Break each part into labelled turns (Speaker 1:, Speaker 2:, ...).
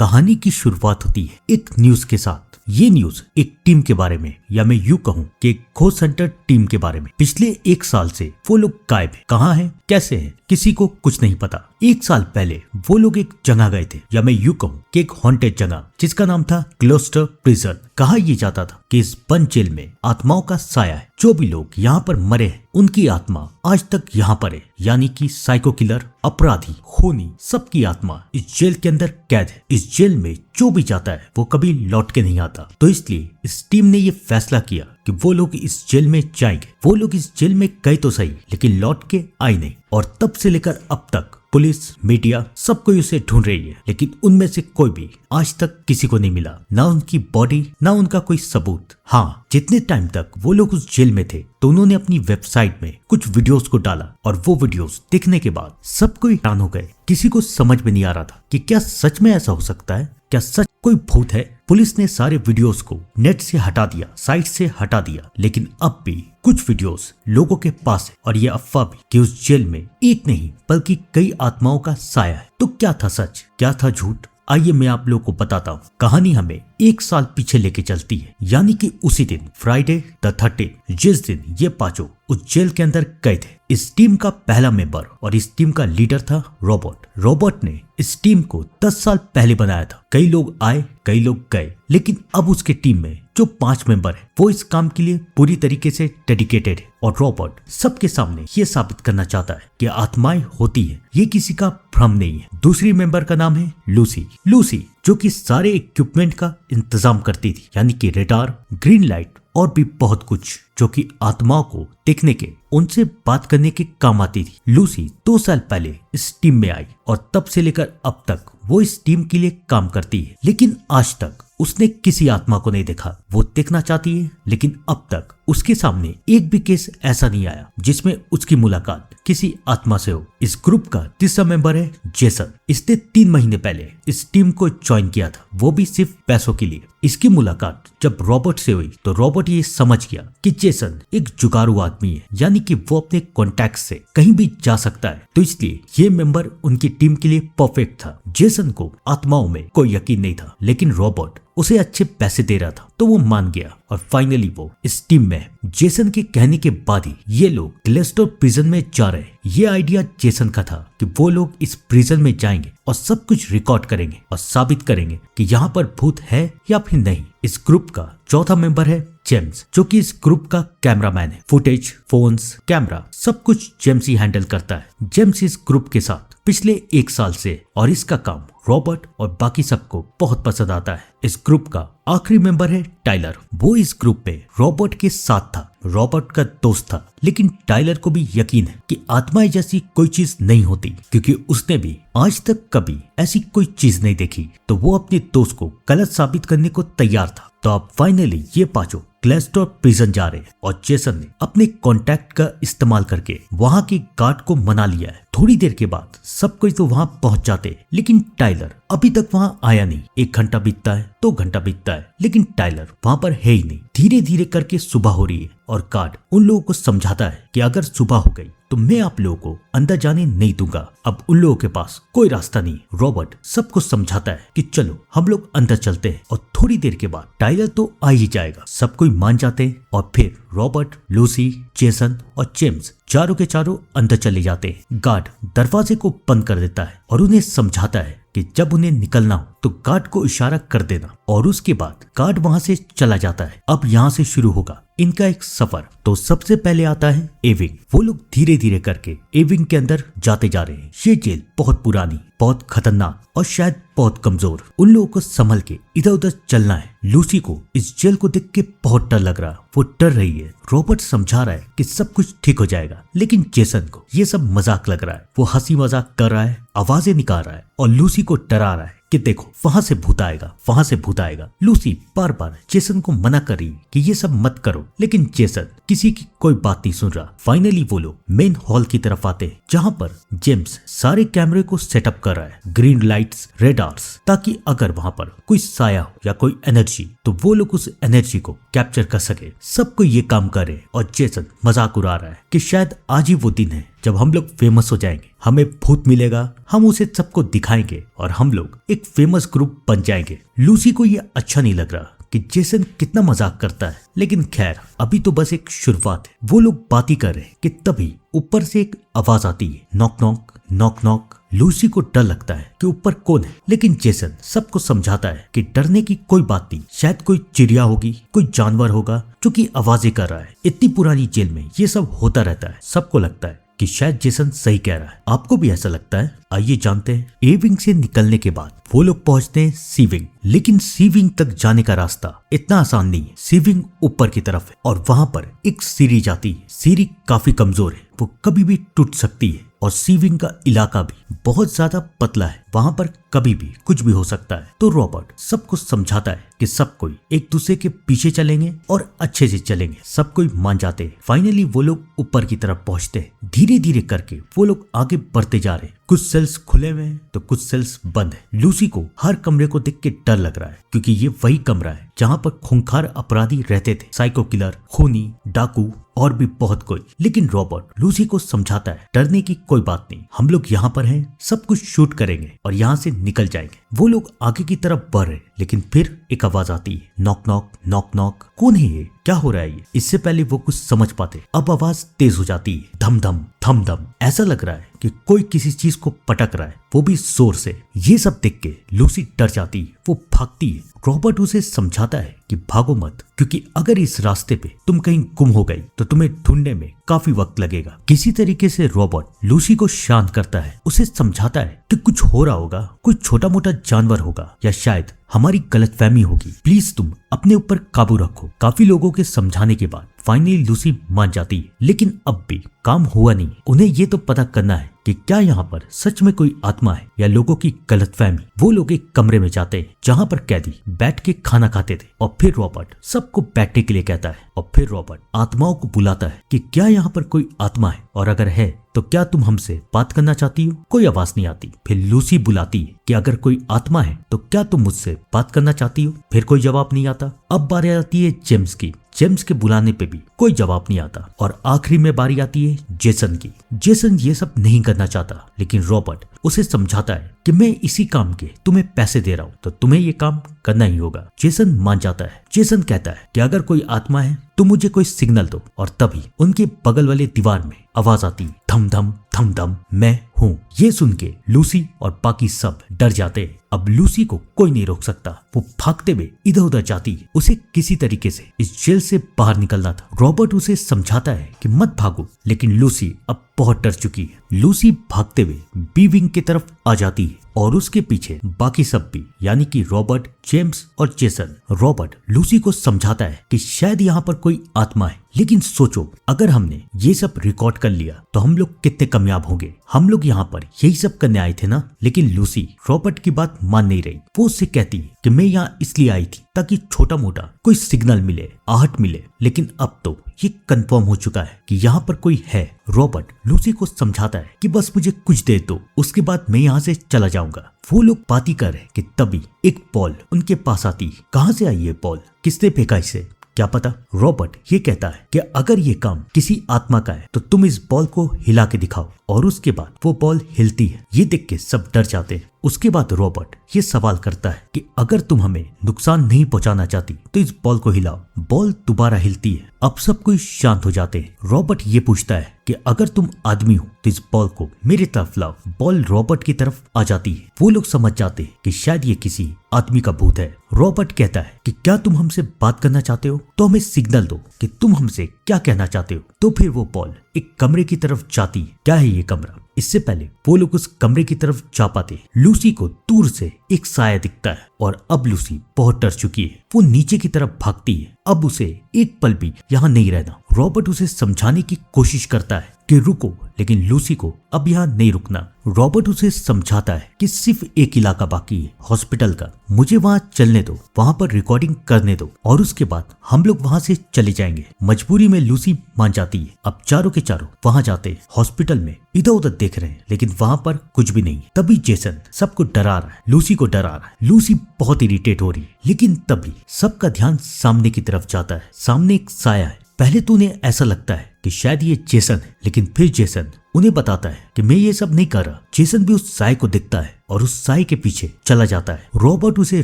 Speaker 1: कहानी की शुरुआत होती है एक न्यूज के साथ। ये न्यूज एक टीम के बारे में, या मैं यूं कहूं कि एक खोज सेंटर टीम के बारे में। पिछले 1 साल से वो लोग गायब है। कहाँ हैं, कैसे हैं, किसी को कुछ नहीं पता। 1 साल पहले वो लोग एक जगह गए थे, या मैं यूं कहूं कि एक हॉन्टेड जगह, जिसका नाम था क्लोस्टर प्रिजन। कहा यह जाता था कि इस बंद जेल में आत्माओं का साया है। जो भी लोग यहाँ पर मरे हैं उनकी आत्मा आज तक यहाँ पर है, यानी कि साइको किलर, अपराधी, खूनी, सबकी आत्मा इस जेल के अंदर कैद है। इस जेल में जो भी जाता है वो कभी लौट के नहीं आता। तो इसलिए इस टीम ने ये फैसला किया कि वो लोग इस जेल में जाएंगे। वो लोग इस जेल में गए तो सही, लेकिन लौट के आए नहीं। और तब से लेकर अब तक पुलिस, मीडिया, सब कोई उसे ढूंढ रही है, लेकिन उनमें से कोई भी आज तक किसी को नहीं मिला। ना उनकी बॉडी, ना उनका कोई सबूत। हाँ, जितने टाइम तक वो लोग उस जेल में थे तो उन्होंने अपनी वेबसाइट में कुछ वीडियोस को डाला, और वो वीडियोस देखने के बाद सब कोई हैरान हो गए। किसी को समझ में नहीं आ रहा था कि क्या सच में ऐसा हो सकता है, क्या सच कोई भूत है। पुलिस ने सारे वीडियोस को नेट से हटा दिया, साइट से हटा दिया, लेकिन अब भी कुछ वीडियोस लोगों के पास है, और ये अफवाह भी कि उस जेल में एक नहीं बल्कि कई आत्माओं का साया है। तो क्या था सच, क्या था झूठ? आइए मैं आप लोगों को बताता हूँ। कहानी हमें 1 साल पीछे लेके चलती है, यानी कि उसी दिन फ्राइडे द 13, जिस दिन ये पांचों उस जेल के अंदर गए थे। इस टीम का पहला मेंबर और इस टीम का लीडर था रॉबर्ट। रॉबर्ट ने इस टीम को 10 साल पहले बनाया था। कई लोग आए, कई लोग गए, लेकिन अब उसके टीम में जो 5 मेंबर है वो इस काम के लिए पूरी तरीके से डेडिकेटेड है। और रॉबर्ट सबके सामने ये साबित करना चाहता है कि आत्माएं होती है, ये किसी का भ्रम नहीं है। दूसरी मेंबर का नाम है लूसी। लूसी जो कि सारे इक्विपमेंट का इंतजाम करती थी, यानी कि रेडार, ग्रीन लाइट और भी बहुत कुछ जो कि आत्माओं को देखने के, उनसे बात करने के काम आती थी। लूसी 2 साल पहले इस टीम में आई और तब से लेकर अब तक वो इस टीम के लिए काम करती है, लेकिन आज तक उसने किसी आत्मा को नहीं देखा। वो देखना चाहती है, लेकिन अब तक उसके सामने एक भी केस ऐसा नहीं आया जिसमें उसकी मुलाकात किसी आत्मा से हो। इस ग्रुप का तीसरा मेंबर है जेसन। इसने 3 महीने पहले इस टीम को ज्वाइन किया था, वो भी सिर्फ पैसों के लिए। इसकी मुलाकात जब रॉबर्ट से हुई तो रॉबर्ट ये समझ गया कि जेसन एक जुगाड़ू आदमी है, यानी कि वो अपने कॉन्टैक्ट से कहीं भी जा सकता है। तो इसलिए ये मेंबर उनकी टीम के लिए परफेक्ट था। जेसन को आत्माओं में कोई यकीन नहीं था, लेकिन रॉबर्ट उसे अच्छे पैसे दे रहा था तो वो मान गया, और फाइनली वो इस टीम में है। जेसन के कहने के बाद ही ये लोग क्लेस्टर प्रिजन में जा रहे हैं। ये आइडिया जेसन का था कि वो लोग इस प्रिजन में जाएंगे और सब कुछ रिकॉर्ड करेंगे और साबित करेंगे कि यहाँ पर भूत है या फिर नहीं। इस ग्रुप का चौथा मेंबर है जेम्स, जो कि इस ग्रुप का कैमरामैन है। फुटेज, फोन्स, कैमरा सब कुछ जेम्स ही हैंडल करता है। जेम्स इस ग्रुप के साथ पिछले 1 साल से, और इसका काम रॉबर्ट और बाकी सबको बहुत पसंद आता है। इस ग्रुप का आखिरी मेंबर है टाइलर। वो इस ग्रुप में रॉबर्ट के साथ था, रॉबर्ट का दोस्त था, लेकिन टाइलर को भी यकीन है कि आत्माएं जैसी कोई चीज नहीं होती, क्योंकि उसने भी आज तक कभी ऐसी कोई चीज नहीं देखी। तो वो अपने दोस्त को गलत साबित करने को तैयार था। तो अब फाइनली ये पांचों क्लेस्टर प्रिजन जा रहे हैं, और जेसन ने अपने कॉन्टैक्ट का इस्तेमाल करके वहां के गार्ड को मना लिया है। थोड़ी देर के बाद सब कोई तो वहां पहुंच जाते हैं, लेकिन टाइलर अभी तक वहां आया नहीं। 1 घंटा बीतता है, 2 घंटा बीतता है, लेकिन टाइलर वहां पर है ही नहीं। धीरे धीरे करके सुबह हो रही है, और गार्ड उन लोगों को समझाता है कि अगर सुबह हो गई तो मैं आप लोगों को अंदर जाने नहीं दूंगा। अब उन लोगों के पास कोई रास्ता नहीं। रॉबर्ट सबको समझाता है कि चलो हम लोग अंदर चलते हैं, और थोड़ी देर के बाद टाइलर तो आ ही जाएगा। सब कोई मान जाते हैं, और फिर रॉबर्ट, लूसी, जेसन और जेम्स चारों के चारों अंदर चले जाते हैं। गार्ड दरवाजे को बंद कर देता है और उन्हें समझाता है कि जब उन्हें निकलना हो तो गार्ड को इशारा कर देना, और उसके बाद गार्ड वहां से चला जाता है। अब यहाँ से शुरू होगा इनका एक सफर। तो सबसे पहले आता है एविंग। वो लोग धीरे धीरे करके एविंग के अंदर जाते जा रहे हैं। ये जेल बहुत पुरानी, बहुत खतरनाक और शायद बहुत कमजोर। उन लोगों को संभल के इधर उधर चलना है। लूसी को इस जेल को देख के बहुत डर लग रहा है, वो डर रही है। रॉबर्ट समझा रहा है कि सब कुछ ठीक हो जाएगा, लेकिन जेसन को ये सब मजाक लग रहा है। वो हंसी मजाक कर रहा है, आवाजें निकाल रहा है, और लूसी को डरा रहा है कि देखो वहां से भूत आएगा, वहां से भूत आएगा। लूसी बार बार जेसन को मना कर रही कि ये सब मत करो, लेकिन जेसन किसी की कोई बात नहीं सुन रहा। फाइनली वो लोग मेन हॉल की तरफ आते हैं, जहां पर जेम्स सारे कैमरे को सेटअप कर रहा है, ग्रीन लाइट्स, रेडार्स, ताकि अगर वहां पर कोई साया हो या कोई एनर्जी तो वो लोग उस एनर्जी को कैप्चर कर सके। सबको ये काम करे, और जेसन मजाक उड़ा रहा है कि शायद आज ही वो दिन है जब हम लोग फेमस हो जाएंगे, हमें भूत मिलेगा, हम उसे सबको दिखाएंगे और हम लोग एक फेमस ग्रुप बन जाएंगे। लूसी को ये अच्छा नहीं लग रहा कि जेसन कितना मजाक करता है, लेकिन खैर अभी तो बस एक शुरुआत है। वो लोग बात ही कर रहे हैं कि तभी ऊपर से एक आवाज आती है, knock knock knock knock. Lucy को डर लगता है कि ऊपर कौन है, लेकिन जेसन सबको समझाता है कि डरने की कोई बात नहीं, शायद कोई चिड़िया होगी, कोई जानवर होगा जो कि आवाजें कर रहा है। इतनी पुरानी जेल में ये सब होता रहता है। सबको लगता है कि शायद जेसन सही कह रहा है। आपको भी ऐसा लगता है? आइए जानते हैं। ए विंग से निकलने के बाद वो लोग पहुंचते हैं सी विंग, लेकिन सी विंग तक जाने का रास्ता इतना आसान नहीं है। सी विंग ऊपर की तरफ है और वहां पर एक सीढ़ी जाती है। सीढ़ी काफी कमजोर है, वो कभी भी टूट सकती है और सी विंग का इलाका भी बहुत ज्यादा पतला है, वहां पर कभी भी कुछ भी हो सकता है। तो रॉबर्ट सबको समझाता है कि सब कोई एक दूसरे के पीछे चलेंगे और अच्छे से चलेंगे। सब कोई मान जाते हैं। फाइनली वो लोग ऊपर की तरफ पहुंचते हैं। धीरे धीरे करके वो लोग आगे बढ़ते जा रहे हैं। कुछ सेल्स खुले हुए हैं तो कुछ सेल्स बंद है। लूसी को हर कमरे को देख के डर लग रहा है, क्योंकि ये वही कमरा है जहाँ पर खूंखार अपराधी रहते थे, साइको किलर, खूनी, डाकू और भी बहुत कोई। लेकिन रॉबर्ट लूसी को समझाता है डरने की कोई बात नहीं, हम लोग यहाँ पर हैं, सब कुछ शूट करेंगे और यहाँ से निकल जाएंगे। वो लोग आगे की तरफ बढ़ रहे, लेकिन फिर एक आवाज आती है, नॉक नॉक नॉक नॉक। कौन है ये? क्या हो रहा है ये? इससे पहले वो कुछ समझ पाते, अब आवाज तेज हो जाती है, धम धम थम धम। ऐसा लग रहा है कि कोई किसी चीज को पटक रहा है, वो भी जोर से। ये सब देख के लूसी डर जाती है, वो भागती है। रॉबर्ट उसे समझाता है कि भागो मत, क्योंकि अगर इस रास्ते पे तुम कहीं गुम हो गई तो तुम्हें ढूंढने में काफी वक्त लगेगा। किसी तरीके से रॉबर्ट लूसी को शांत करता है, उसे समझाता है कि कुछ हो रहा होगा, कोई छोटा मोटा जानवर होगा या शायद हमारी गलतफहमी होगी, प्लीज तुम अपने ऊपर काबू रखो। काफी लोगों के समझाने के बाद फाइनली लूसी मान जाती है, लेकिन अब भी काम हुआ नहीं। उन्हें ये तो पता करना है कि क्या यहाँ पर सच में कोई आत्मा है या लोगों की गलतफहमी। वो लोग एक कमरे में जाते हैं जहाँ पर कैदी बैठ के खाना खाते थे और फिर रॉबर्ट सबको बैठने के लिए कहता है और फिर रॉबर्ट आत्माओं को बुलाता है कि क्या यहाँ पर कोई आत्मा है और अगर है तो क्या तुम हमसे बात करना चाहती हो? कोई आवाज नहीं आती। फिर लूसी बुलाती है कि अगर कोई आत्मा है तो क्या तुम मुझसे बात करना चाहती हो? फिर कोई जवाब नहीं आता। अब बारी आती है जेम्स की। जेम्स के बुलाने पे भी कोई जवाब नहीं आता और आखिरी में बारी आती है जेसन की। जेसन ये सब नहीं करना चाहता, लेकिन रॉबर्ट उसे समझाता है कि मैं इसी काम के तुम्हें पैसे दे रहा हूँ तो तुम्हें ये काम करना ही होगा। जेसन मान जाता है। जेसन कहता है कि अगर कोई आत्मा है तो मुझे कोई सिग्नल दो, और तभी उनके बगल वाले दीवार में आवाज आती, धम धम थम धम, मैं हूँ। ये सुन के लूसी और बाकी सब डर जाते हैं। अब लूसी को कोई नहीं रोक सकता, वो भागते हुए इधर उधर जाती है। उसे किसी तरीके से इस जेल से बाहर निकलना था। रॉबर्ट उसे समझाता है कि मत भागो, लेकिन लूसी अब बहुत डर चुकी है। लूसी भागते हुए बी विंग की तरफ आ जाती है और उसके पीछे बाकी सब भी, यानी कि रॉबर्ट, जेम्स और जेसन। रॉबर्ट लूसी को समझाता है कि शायद यहाँ पर कोई आत्मा है, लेकिन सोचो अगर हमने ये सब रिकॉर्ड कर लिया तो हम लोग कितने कामयाब होंगे। हम लोग यहाँ पर यही सब करने आए थे ना। लेकिन लूसी रॉबर्ट की बात मान नहीं रही। वो उससे कहती है कि मैं यहाँ इसलिए आई थी ताकि छोटा मोटा कोई सिग्नल मिले, आहट मिले, लेकिन अब तो ये कंफर्म हो चुका है कि यहाँ पर कोई है। रॉबर्ट लूसी को समझाता है कि बस मुझे कुछ देर दो, उसके बाद मैं यहाँ से चला जाऊंगा। वो लोग बात कर रहे कि तभी एक बॉल उनके पास आती। कहाँ से आई ये बॉल? किसने फेंका इसे? क्या पता। रॉबर्ट ये कहता है कि अगर ये काम किसी आत्मा का है तो तुम इस बॉल को हिला के दिखाओ, और उसके बाद वो बॉल हिलती है। ये देख के सब डर जाते हैं। उसके बाद रॉबर्ट ये सवाल करता है कि अगर तुम हमें नुकसान नहीं पहुंचाना चाहती तो इस बॉल को हिलाओ। बॉल दोबारा हिलती है। अब सब कोई शांत हो जाते हैं। रॉबर्ट ये पूछता है कि अगर तुम आदमी हो तो इस बॉल को मेरी तरफ लाओ। बॉल रॉबर्ट की तरफ आ जाती है। वो लोग समझ जाते हैं कि शायद ये किसी आदमी का भूत है। रॉबर्ट कहता है कि क्या तुम हमसे बात करना चाहते हो तो हमें सिग्नल दो कि तुम हमसे क्या कहना चाहते हो। तो फिर वो बॉल एक कमरे की तरफ जाती है। क्या है ये कमरा? इससे पहले वो लोग उस कमरे की तरफ जा पाते। लूसी को दूर से एक साया दिखता है और अब लूसी बहुत डर चुकी है। वो नीचे की तरफ भागती है। अब उसे एक पल भी यहाँ नहीं रहना। रॉबर्ट उसे समझाने की कोशिश करता है कि रुको, लेकिन लूसी को अब यहाँ नहीं रुकना। रॉबर्ट उसे समझाता है कि सिर्फ एक इलाका बाकी है, हॉस्पिटल का। मुझे वहाँ चलने दो, वहाँ पर रिकॉर्डिंग करने दो, और उसके बाद हम लोग वहाँ से चले जाएंगे। मजबूरी में लूसी मान जाती है। अब चारों के चारों वहाँ जाते हैं। हॉस्पिटल में इधर उधर देख रहे हैं, लेकिन वहाँ पर कुछ भी नहीं। तभी जेसन सबको डरा रहा है, लूसी को डरा रहा है। लूसी बहुत इरिटेट हो रही है, लेकिन तभी सबका ध्यान सामने की तरफ जाता है। सामने एक साया है। पहले तो उन्हें ऐसा लगता है कि शायद ये जेसन है, लेकिन फिर जेसन उन्हें बताता है कि मैं ये सब नहीं कर रहा। जेसन भी उस साय को दिखता है और उस साय के पीछे चला जाता है। रॉबर्ट उसे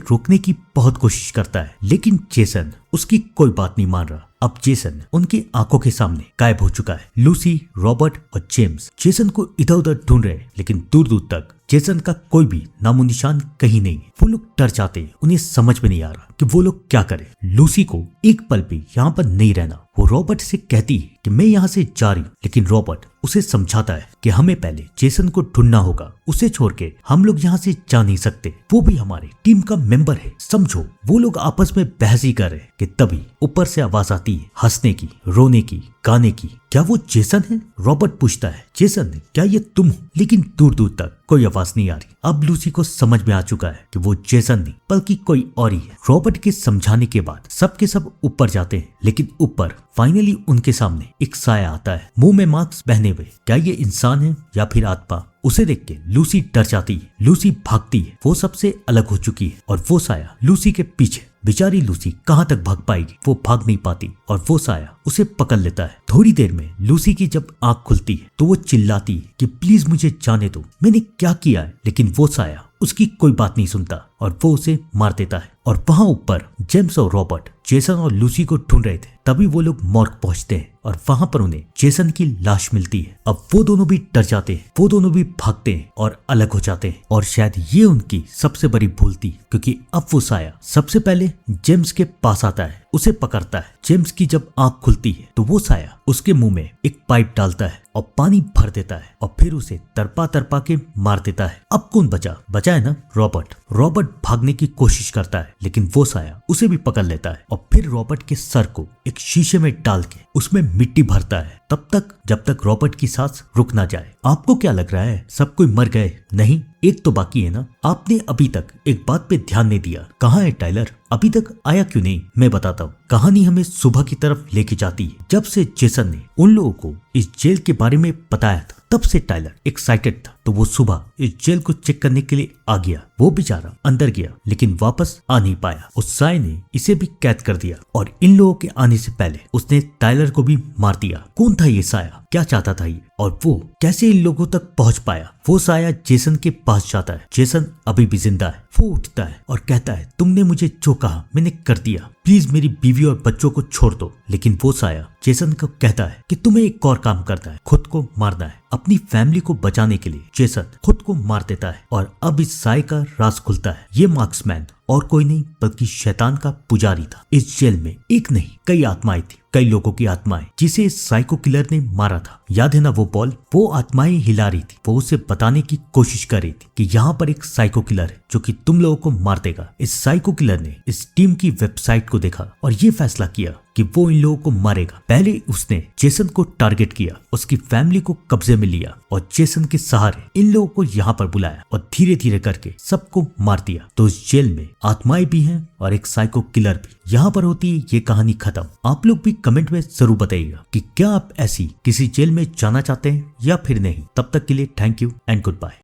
Speaker 1: रोकने की बहुत कोशिश करता है, लेकिन जेसन उसकी कोई बात नहीं मान रहा। अब जेसन उनकी आंखों के सामने गायब हो चुका है। लूसी, रॉबर्ट और जेम्स जेसन को इधर उधर ढूंढ रहे हैं, लेकिन दूर दूर तक जेसन का कोई भी नामो निशान कहीं नहीं। वो लोग डर जाते हैं, उन्हें समझ में नहीं आ रहा कि वो लोग क्या करें। लूसी को एक पल भी यहाँ पर नहीं रहना। वो रॉबर्ट से कहती है कि मैं यहाँ से जा रही हूँ, लेकिन रॉबर्ट उसे समझाता है कि हमें पहले जेसन को ढूंढना होगा। उसे छोड़ के हम लोग यहाँ से जा नहीं सकते, वो भी हमारे टीम का मेंबर है, समझो। वो लोग आपस में बहस ही कर रहे कि तभी ऊपर से आवाज आती है, हंसने की, रोने की, गाने की। क्या वो जेसन है? रॉबर्ट पूछता है, जेसन क्या ये तुम हो? लेकिन दूर दूर तक कोई आवाज नहीं आ रही। अब लूसी को समझ में आ चुका है कि वो जेसन नहीं बल्कि कोई और ही है। रॉबर्ट के समझाने के बाद सबके सब ऊपर जाते हैं, लेकिन ऊपर फाइनली उनके सामने एक साया आता है, मुंह में मास्क पहने हुए। क्या ये इंसान है या फिर आत्मा? उसे देख के लूसी डर जाती है। लूसी भागती है, वो सबसे अलग हो चुकी है और वो साया लूसी के पीछे। बेचारी लूसी कहाँ तक भाग पाएगी? वो भाग नहीं पाती और वो साया उसे पकड़ लेता है। थोड़ी देर में लूसी की जब आंख खुलती है तो वो चिल्लाती है कि प्लीज मुझे जाने दो, मैंने क्या किया है? लेकिन वो साया उसकी कोई बात नहीं सुनता और वो उसे मार देता है। और वहां ऊपर जेम्स और रॉबर्ट जेसन और लूसी को ढूंढ रहे थे। तभी वो लोग मॉर्ग पहुंचते हैं और वहां पर उन्हें जेसन की लाश मिलती है। अब वो दोनों भी डर जाते हैं, वो दोनों भी भागते हैं और अलग हो जाते हैं। और शायद ये उनकी सबसे बड़ी भूल थी, क्योंकि अब वो साया सबसे पहले जेम्स के पास आता है, उसे पकड़ता है। जेम्स की जब आंख खुलती है तो वो साया उसके मुंह में एक पाइप डालता है और पानी भर देता है और फिर उसे तरपा तरपा के मार देता है। अब कौन बचा? बचा है ना रॉबर्ट। रॉबर्ट भागने की कोशिश करता है, लेकिन वो साया उसे भी पकड़ लेता है और फिर रॉबर्ट के सर को एक शीशे में डाल के उसमें मिट्टी भरता है, तब तक जब तक रॉबर्ट की सांस रुक ना जाए। आपको क्या लग रहा है सब कोई मर गए? नहीं, एक तो बाकी है ना। आपने अभी तक एक बात पे ध्यान नहीं दिया। कहाँ है टाइलर? अभी तक आया क्यों नहीं? मैं बताता हूँ। कहानी हमें सुबह की तरफ लेके जाती है, जब से जेसन ने उन लोगों को इस जेल के बारे में बताया था। तब से टाइलर एक्साइटेड था, तो वो सुबह इस जेल को चेक करने के लिए आ गया। वो बेचारा अंदर गया लेकिन वापस आ नहीं पाया। उस साय ने इसे भी कैद कर दिया और इन लोगों के आने से पहले उसने टाइलर को भी मार दिया। कौन था ये साया? क्या चाहता था ये? और वो कैसे इन लोगों तक पहुंच पाया? वो साया जेसन के पास जाता है। जेसन अभी भी जिंदा है। वो उठता है और कहता है, तुमने मुझे जो कहा मैंने कर दिया, प्लीज मेरी बीवी और बच्चों को छोड़ दो। लेकिन वो साया जेसन को कहता है कि तुम्हें एक और काम करना है, खुद को मारना है। अपनी फैमिली को बचाने के लिए जेसन खुद को मार देता है और अब इस साय का राज खुलता है। ये मार्क्समैन और कोई नहीं बल्कि शैतान का पुजारी था। इस जेल में एक नहीं कई आत्माएं थी, कई लोगों की आत्माएं जिसे इस साइको किलर ने मारा था। याद है ना वो बॉल? वो आत्माएं हिला रही थी, वो उसे बताने की कोशिश कर रही थी कि यहाँ पर एक साइको किलर है जो कि तुम लोगों को मार देगा। इस साइको किलर ने इस टीम की वेबसाइट को देखा और ये फैसला किया कि वो इन लोगों को मारेगा। पहले उसने जेसन को टारगेट किया, उसकी फैमिली को कब्जे में लिया और जेसन के सहारे इन लोगों को यहाँ पर बुलाया और धीरे धीरे करके सबको मार दिया। तो इस जेल में आत्माएं भी हैं और एक साइको किलर भी। यहाँ पर होती है ये कहानी खत्म। आप लोग भी कमेंट में जरूर बताइएगा कि क्या आप ऐसी किसी जेल में जाना चाहते हैं या फिर नहीं। तब तक के लिए thank you and good bye.